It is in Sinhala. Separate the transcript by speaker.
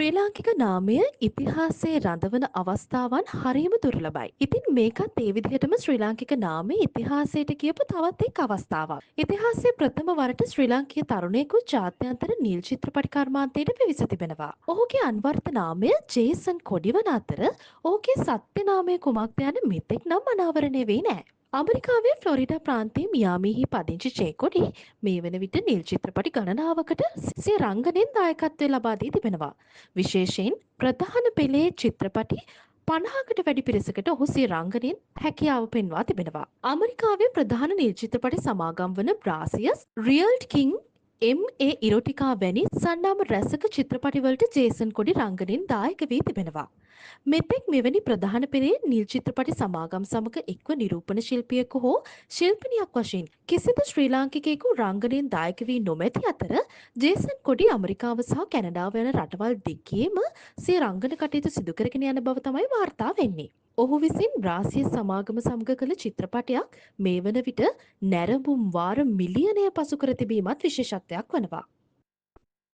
Speaker 1: ශ්‍රී ලාංකික නාමය ඉතිහාසයේ රඳවන අවස්ථාවන් හරිම දුර්ලභයි. ඉතින් මේකත් ඒ විදිහටම ශ්‍රී ලාංකික නාමය ඉතිහාසයට කියපු තවත් එක් අවස්ථාවක්. ඉතිහාසයේ ප්‍රථම වරට ශ්‍රී ලාංකීය තරුණයෙකු ජාත්‍යන්තර නිල් චිත්‍රපටි කර්මාන්තයට පිවිස තිබෙනවා. ඔහුගේ අන්වර්ථ නාමය ජේසන් කොඩි වන අතර ඔහුගේ සත්‍ය නාමය කුමක්ද යන මෙතෙක් නම් අනාවරණය වෙයි නෑ. අමරිකාවේ ෆ්ලොරිඩා ප්‍රාන්තයේ මියාමිහි පදිංචි ජේකොඩි මේ වන විට නිල් චිත්‍රපටි ගණනාවකට සිය රංගනයෙන් දායකත්වය ලබා දී තිබෙනවා. විශේෂයෙන් ප්‍රධාන පෙළේ චිත්‍රපටි 50කට වැඩි පිරිසකට ඔහු සිය රංගනයෙන් හැකියාව පෙන්වා තිබෙනවා. ඇමරිකාවේ ප්‍රධාන නිල් චිත්‍රපටි සමාගම් වන බ්‍රාසියස්, රියල්ට් කිං, එම්.ඒ. ඉරෝටිකා වැනි සන්නාම රැසක චිත්‍රපටිවලට ජේසන් කොඩි රංගනයෙන් දායක වී තිබෙනවා. මෙතෙක් මෙවැනි ප්‍රධාන පෙළේ නිල් චිත්‍රපටි සමාගම් සමග එක්ව නිරූපණ ශිල්පියෙකු හෝ ශිල්පිනියක් වශයෙන් කිසිදු ශ්‍රී ලාංකිකයෙකු රංගනයෙන් දායක වී නොමැති අතර ජේසන් කොඩි ඇමරිකාව සහ කැනඩාව යන රටවල් දෙකේම සිය රංගන කටයුතු සිදු කරගෙන යන බව තමයි වාර්තා වෙන්නේ. ඔහු විසින් බ්‍රාසිල් සමාගම සමග කළ චිත්‍රපටයක් මේ වන විට නැරඹුම් වාර මිලියනය පසු කර තිබීමත් විශේෂත්වයක් වනවා.